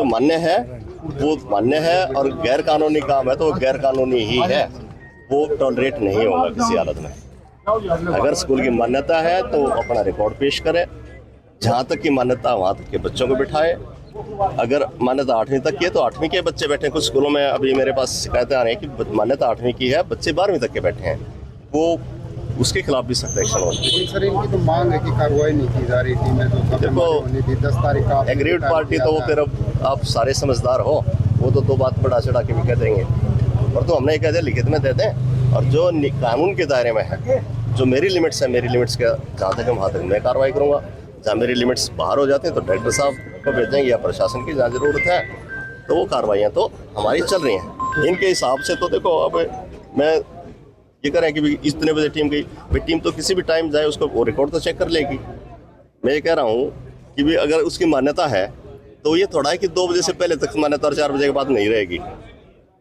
जो मान्य है वो मान्य है, और गैर कानूनी काम है तो वो गैर कानूनी ही है, वो टॉलरेट नहीं होगा किसी हालत में। अगर स्कूल की मान्यता है तो अपना रिकॉर्ड पेश करे, जहाँ तक की मान्यता वहाँ तक के बच्चों को बिठाए। अगर मान्यता 8वीं तक की है तो 8वीं के बच्चे बैठे। कुछ स्कूलों में अभी मेरे पास शिकायतें आ रही हैं कि मान्यता 8वीं की है, बच्चे 12वीं तक के बैठे हैं, वो उसके खिलाफ भी सख्त एक्शन हो। लेकिन सर इनकी तो मांग है कि कार्रवाई नहीं की जा रही थी। मैं तो देखो 10 तारीख का एग्रीड पार्टी तो वो फिर अब आप सारे समझदार हो, वो तो दो बात बढ़ा चढ़ा के भी कह देंगे, और तो हमने कह दिया लिखित में दे दें, और जो कानून के दायरे में है, जो मेरी लिमिट्स है, मेरी लिमिट्स के जहाँ तक है वहाँ तक मैं कार्रवाई करूँगा। जहाँ मेरी लिमिट्स बाहर हो जाते हैं तो डायरेक्टर साहब को भेजेंगे या प्रशासन की जहाँ ज़रूरत है, तो वो कार्रवाइयाँ तो हमारी चल रही हैं इनके हिसाब से। तो देखो अब मैं ये कह रहे हैं कि भी इतने बजे टीम गई, भाई टीम तो किसी भी टाइम जाए, उसको वो रिकॉर्ड तो चेक कर लेगी। मैं ये कह रहा हूँ कि भी अगर उसकी मान्यता है तो ये थोड़ा है कि 2 बजे से पहले तक मान्यता और 4 बजे के बाद नहीं रहेगी,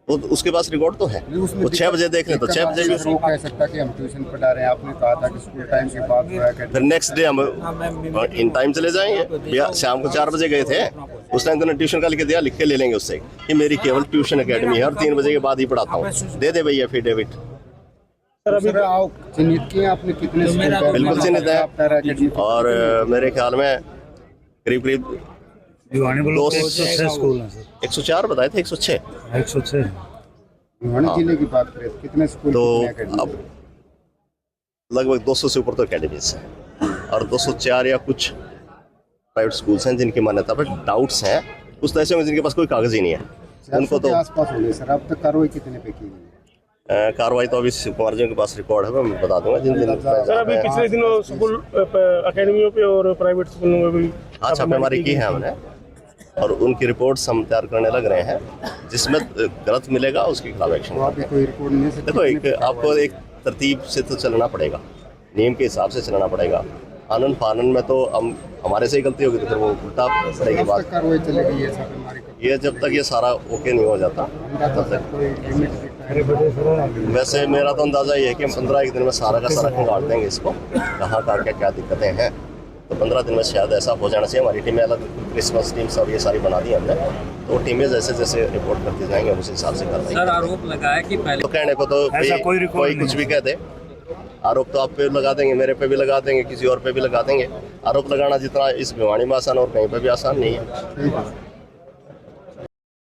तो उसके पास रिकॉर्ड तो है। वो 6 बजे देख लें तो 6 बजे भी वो कह सकता कि हम ट्यूशन पढ़ा रहे हैं। आपने कहा था कि स्कूल टाइम के बाद फिर नेक्स्ट डे हम इन टाइम चले जाएंगे। शाम को 4 बजे गए थे, उस टाइम तो ट्यूशन का लिख दिया, लिख के ले लेंगे उससे कि मेरी केवल ट्यूशन अकेडमी है और 3 बजे के बाद ही पढ़ाता हूँ, दे दे भैया एफिडेविट। चिन्हित किए आपने कितने? बिल्कुल चिन्हित है, और मेरे ख्याल में करीब करीब 106 स्कूल हैं सर। 104 बताए थे, 106 भिवानी जिले की बात करें कितने स्कूल? तो अब लगभग 200 से ऊपर तो अकेडमीज हैं, और 204 या कुछ प्राइवेट स्कूल्स हैं जिनकी मान्यता पर डाउट्स हैं। उस तरह से जिनके पास कोई कागज ही नहीं है उनको तो आसपास होंगे सर। अब तक कार्रवाई कितने पे की गई? कार्रवाई तो अभी कुमार जी के पास रिकॉर्ड है, मैं बता दूंगा जिन दिन। सर अभी पिछले दिनों स्कूल अकेडमियों पे और प्राइवेट स्कूलों में भी छापेमारी की है हमने, और उनकी रिपोर्ट्स हम तैयार करने लग रहे हैं, जिसमें गलत मिलेगा उसके खिलाफ एक्शन। कोई रिकॉर्ड नहीं है। देखो आपको एक तरतीब से तो चलना पड़ेगा, नियम के हिसाब से चलना पड़ेगा। आनंद फानन में तो हम हमारे से ही गलती होगी तो फिर वो उल्टा पड़ेगी बात। कार्रवाई चलेगी ये जब तक ये सारा ओके नहीं हो जाता तब तक। वैसे मेरा तो अंदाजा ये है कि हम 15 दिन में सारा का सारा खंगाल देंगे इसको, कहाँ क्या दिक्कतें हैं, तो 15 दिन में शायद ऐसा हो जाना चाहिए। हमारी टीमें अलग क्रिसमस टीम सब ये सारी बना दी हमने, तो टीमें जैसे जैसे रिपोर्ट करती जाएंगे उस हिसाब से करते हैं। सर आरोप लगाया कि पहले तो कहने को तो कोई कुछ भी कह दे, आरोप तो आप पे लगा देंगे, मेरे पे भी लगा देंगे, किसी और पे भी लगा देंगे। आरोप लगाना जितना इस भिवानी में आसान और कहीं पे भी आसान नहीं है।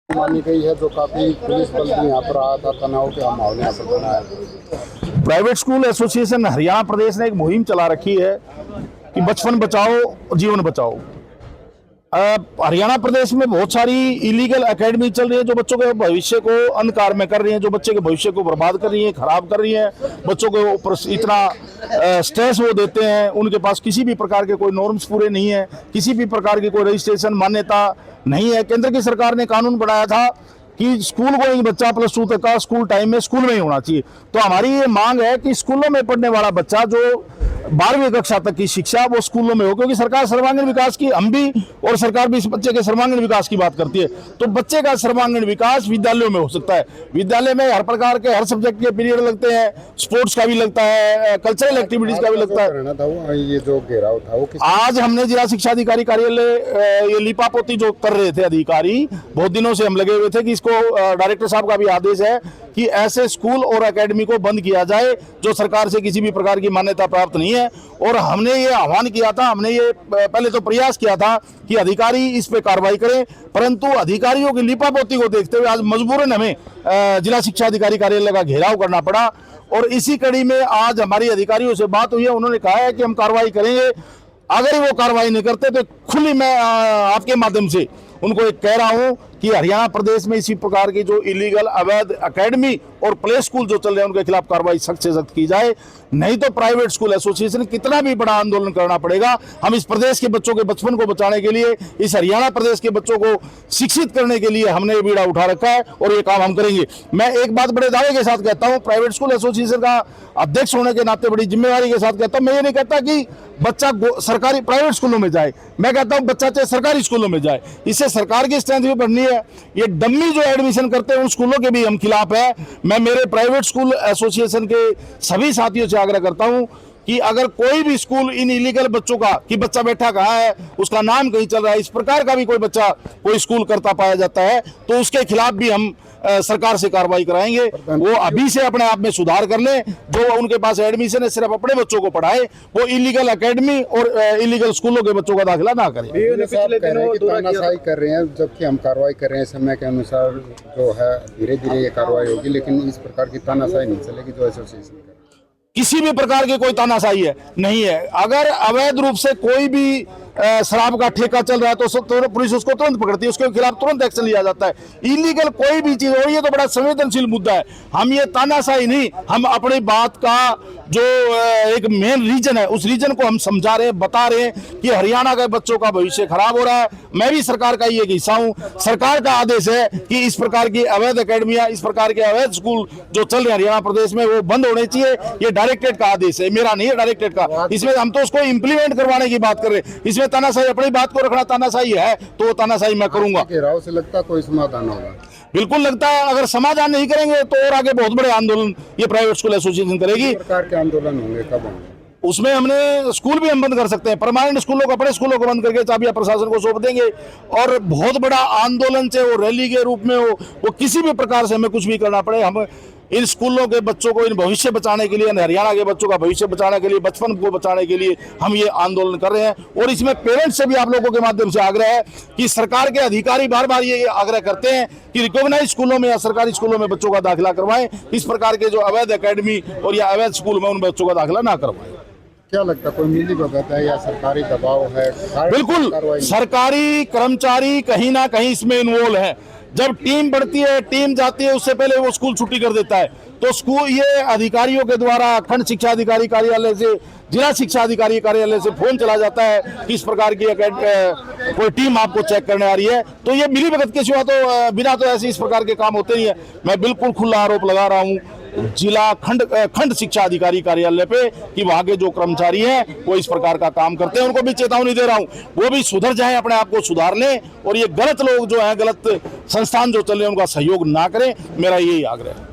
मानी गई है जो काफी पुलिस बल भी यहाँ पर आया था, तनाव के माहौल यहाँ पर बना है। प्राइवेट स्कूल एसोसिएशन हरियाणा प्रदेश ने एक मुहिम चला रखी है कि बचपन बचाओ जीवन बचाओ। हरियाणा प्रदेश में बहुत सारी इलीगल एकेडमी चल रही है जो बच्चों के भविष्य को अंधकार में कर रही हैं, जो बच्चे के भविष्य को बर्बाद कर रही हैं, खराब कर रही हैं। बच्चों के ऊपर इतना स्ट्रेस वो देते हैं, उनके पास किसी भी प्रकार के कोई नॉर्म्स पूरे नहीं है, किसी भी प्रकार की कोई रजिस्ट्रेशन मान्यता नहीं है। केंद्र की सरकार ने कानून बनाया था कि स्कूल गोइंग बच्चा +2 तक का स्कूल टाइम में स्कूल में ही होना चाहिए। तो हमारी ये मांग है कि स्कूलों में पढ़ने वाला बच्चा जो 12वीं कक्षा तक की शिक्षा वो स्कूलों में हो, क्योंकि सरकार सर्वांगीण विकास की, हम भी और सरकार भी इस बच्चे के सर्वांगीण विकास की बात करती है। तो बच्चे का सर्वांगीण विकास विद्यालयों में हो सकता है। विद्यालय में हर प्रकार के हर सब्जेक्ट के पीरियड लगते हैं, स्पोर्ट्स का भी लगता है, कल्चरल एक्टिविटीज का भी लगता है। ये जो घेराव था वो आज हमने जिला शिक्षा अधिकारी कार्यालय ये लिपापोती जो कर रहे थे अधिकारी, बहुत दिनों से हम लगे हुए थे कि इसको डायरेक्टर साहब का भी आदेश है कि ऐसे स्कूल और एकेडमी को बंद किया जाए जो सरकार से किसी भी प्रकार की मान्यता प्राप्त नहीं है। और हमने ये आह्वान किया था, हमने ये पहले तो प्रयास किया था कि अधिकारी इस पे कार्रवाई करें, परंतु अधिकारियों की लिपापोती को देखते हुए आज मजबूरन हमें जिला शिक्षा अधिकारी कार्यालय का घेराव करना पड़ा। और इसी कड़ी में आज हमारी अधिकारियों से बात हुई है, उन्होंने कहा है कि हम कार्रवाई करेंगे। अगर वो कार्रवाई नहीं करते तो खुली मैं आपके माध्यम से उनको एक कह रहा हूं कि हरियाणा प्रदेश में इसी प्रकार की जो इलीगल अवैध एकेडमी और प्ले स्कूल जो चल रहे हैं उनके खिलाफ कार्रवाई सख्त से सख्त की जाए, नहीं तो प्राइवेट स्कूल एसोसिएशन कितना भी बड़ा आंदोलन करना पड़ेगा। हम इस प्रदेश के बच्चों के बचपन को बचाने के लिए, इस हरियाणा प्रदेश के बच्चों को शिक्षित करने के लिए हमने ये बीड़ा उठा रखा है और ये काम हम करेंगे। मैं एक बात बड़े दावे के साथ कहता हूँ, प्राइवेट स्कूल एसोसिएशन का अध्यक्ष होने के नाते बड़ी जिम्मेवारी के साथ कहता हूँ, मैं ये नहीं कहता कि बच्चा सरकारी प्राइवेट स्कूलों में जाए, मैं कहता हूँ बच्चा चाहे सरकारी स्कूलों में जाए, इससे सरकार की स्ट्रेंथ भी बढ़नी है। ये डम्मी जो एडमिशन करते हैं उन स्कूलों के भी हम खिलाफ है। मैं मेरे प्राइवेट स्कूल एसोसिएशन के सभी साथियों से आग्रह करता हूं कि अगर कोई भी स्कूल इन इलीगल बच्चों का, कि बच्चा बैठा कहाँ है, उसका नाम कहीं चल रहा है, इस प्रकार का भी कोई बच्चा कोई स्कूल करता पाया जाता है तो उसके खिलाफ भी हम सरकार से कार्रवाई कराएंगे। वो अभी से अपने आप में सुधार कर ले, जो उनके पास एडमिशन है सिर्फ अपने बच्चों को पढ़ाए, वो इलीगल एकेडमी और इलीगल स्कूलों के बच्चों का दाखिला ना करें। तानाशाही कर रहे हैं, जबकि हम कार्रवाई कर रहे हैं समय के अनुसार जो है, धीरे धीरे ये कार्रवाई होगी, लेकिन इस प्रकार की तानाशाही नहीं चलेगी जो एसोसिएशन कर। किसी भी प्रकार की कोई तानाशाही है नहीं है। अगर अवैध रूप से कोई भी शराब का ठेका चल रहा है तो पुलिस उसको तुरंत पकड़ती है, उसके खिलाफ तुरंत एक्शन लिया जाता है। इलीगल कोई भी चीज हो रही है तो बड़ा संवेदनशील मुद्दा है। हम ये तानाशाही नहीं, हम अपनी बात का जो एक मेन रीजन है उस रीजन को हम समझा रहे हैं, बता रहे हैं कि हरियाणा के बच्चों का भविष्य खराब हो रहा है। मैं भी सरकार का ही एक हिस्सा हूं। सरकार का आदेश है कि इस प्रकार की अवैध अकेडमियां, इस प्रकार के अवैध स्कूल जो चल रहे हैं हरियाणा प्रदेश में वो बंद होने चाहिए। ये डायरेक्टरेट का आदेश है, मेरा नहीं है, डायरेक्टरेट का। इसमें हम तो उसको इंप्लीमेंट करवाने की बात कर रहे हैं। इसमें तानाशाही, अपनी बात को रखना तानाशाही है तो वो तानाशाही मैं करूंगा। राव से लगता कोई समाधान होगा? बिल्कुल लगता है, अगर समाधान नहीं करेंगे तो और आगे बहुत बड़े आंदोलन ये प्राइवेट स्कूल एसोसिएशन करेगी। प्रकार के आंदोलन होंगे, कब होंगे? उसमें हमने स्कूल भी हम बंद कर सकते हैं, परमानेंट स्कूलों को, अपने स्कूलों को बंद करके चाबियां प्रशासन को सौंप देंगे और बहुत बड़ा आंदोलन से वो रैली के रूप में हो, वो किसी भी प्रकार से हमें कुछ भी करना पड़े, हम इन स्कूलों के बच्चों को, इन भविष्य बचाने के लिए, हरियाणा के बच्चों का भविष्य बचाने के लिए, बचपन को बचाने के लिए हम ये आंदोलन कर रहे हैं। और इसमें पेरेंट्स से भी आप लोगों के माध्यम से आग्रह है कि सरकार के अधिकारी बार बार ये आग्रह करते हैं कि रिकॉग्नाइज स्कूलों में या सरकारी स्कूलों में बच्चों का दाखिला करवाएं, इस प्रकार के जो अवैध अकेडमी और या अवैध स्कूल में उन बच्चों का दाखिला ना करवाएं। क्या लगता है, कोई मिली भगत है या सरकारी दबाव है? बिल्कुल, सरकारी कर्मचारी कहीं ना कहीं इसमें इन्वॉल्व है। जब टीम बढ़ती है, टीम जाती है, उससे पहले वो स्कूल छुट्टी कर देता है, तो स्कूल ये अधिकारियों के द्वारा खंड शिक्षा अधिकारी कार्यालय से, जिला शिक्षा अधिकारी कार्यालय से फोन चला जाता है कि इस प्रकार की कोई टीम आपको चेक करने आ रही है। तो ये मिली भगत के सिवा तो बिना तो ऐसे इस प्रकार के काम होते नहीं है। मैं बिल्कुल खुला आरोप लगा रहा हूँ जिला खंड शिक्षा अधिकारी कार्यालय पे कि वहां के जो कर्मचारी हैं वो इस प्रकार का काम करते हैं। उनको भी चेतावनी दे रहा हूं, वो भी सुधर जाएं, अपने आप को सुधार लें और ये गलत लोग जो हैं, गलत संस्थान जो चल रहे हैं उनका सहयोग ना करें। मेरा यही आग्रह है।